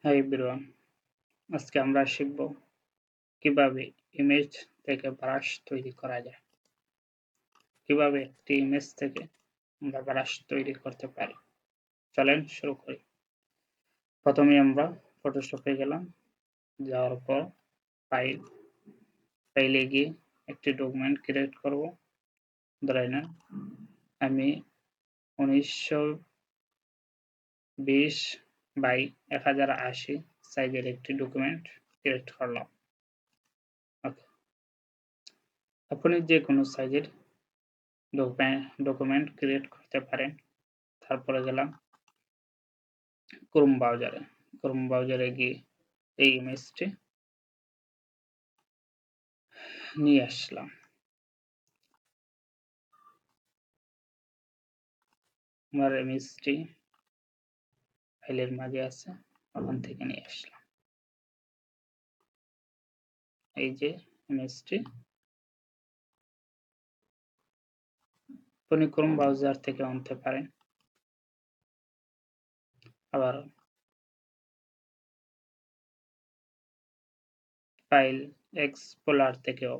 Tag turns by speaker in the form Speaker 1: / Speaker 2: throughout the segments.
Speaker 1: Hi everyone, আজকে আমরা শিখব কিভাবে ইমেজ থেকে ব্রাশ তৈরি করা যায়। কিভাবে একটি ইমেজ থেকে আমরা ব্রাশ তৈরি করতে পারি। চলেন শুরু করি। প্রথমে আমরা ফটোশপে গেলাম, যাওয়ার পর ফাইলে গিয়ে একটি ডকুমেন্ট ক্রিয়েট করব। ধরে নেন আমি 1920 বাই 1080 সাইজের একটি ডকুমেন্ট ক্রিয়েট করলাম। ওকে, আপনি যে কোনো সাইজের ডকুমেন্ট ক্রিয়েট করতে পারেন। তারপরে গেলাম ক্রোম ব্রাউজারে গিয়ে এই ইমেজটি নিয়ে আসলাম। আমার ইমেজটি ফাইলের মাঝে আছে, ওখান থেকে নিয়ে আসলাম। এই যে ইমেজটি, আপনি ক্রোম ব্রাউজার থেকে আনতে পারেন, আবার ফাইল এক্সপ্লোরার থেকেও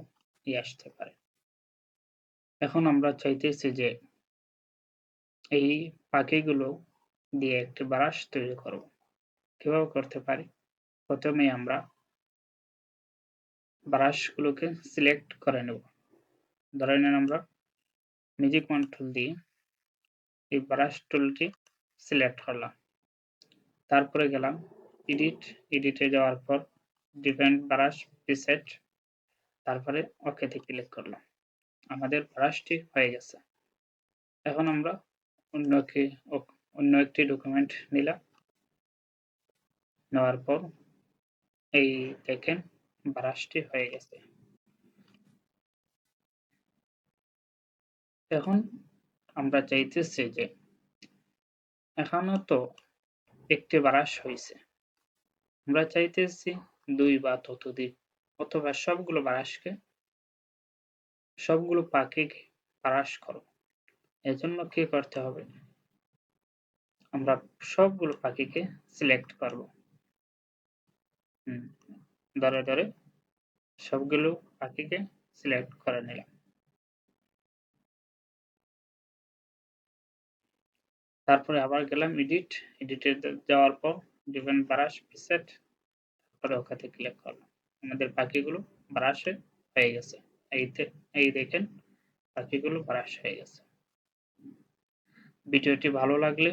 Speaker 1: নিয়ে আসতে পারেন। এখন আমরা চাইতেছি যে এই পাখিগুলো দিয়ে একটি ব্রাশ তৈরি করব। কিভাবে করতে পারি? প্রথমে আমরা ব্রাশগুলোকে সিলেক্ট করে নেব। ধরে নেন আমরা ম্যাজিক কন্ট্রোল দিয়ে এই ব্রাশ টুলটি সিলেক্ট করলাম। তারপরে গেলাম এডিটে যাওয়ার পর ডিফারেন্ট ব্রাশ প্রিসেট, তারপরে ওকেতে ক্লিক করলাম। আমাদের ব্রাশটি হয়ে গেছে। এখন আমরা অন্য একটি ডকুমেন্ট নিলাম, নেওয়ার পর এই দেখেন ব্রাশটি হয়ে গেছে। এখন আমরা চাইতেছি যে এখনো তো একটি ব্রাশ হয়েছে, আমরা চাইতেছি 2 বা ততোধিক অথবা সবগুলো পাখিকে ব্রাশ করব। এজন্য কি করতে হবে? আমরা সবগুলো পাখিকে সিলেক্ট করব। ধরে সবগুলো পাখিকে সিলেক্ট করে নিলাম। তারপরে আবার গেলাম এডিটে যাওয়ার পর ডিফারেন্ট ব্রাশ প্রিসেট, তারপরে ওকেতে ক্লিক করলাম। আমাদের পাখিগুলো ব্রাশে হয়ে গেছে। এই দেখেন পাখিগুলো ব্রাশ হয়ে গেছে। ভিডিওটি ভালো লাগলে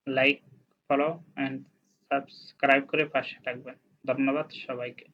Speaker 1: লাইক, ফলো এন্ড সাবস্ক্রাইব করে পাশে থাকবেন। ধন্যবাদ সবাইকে।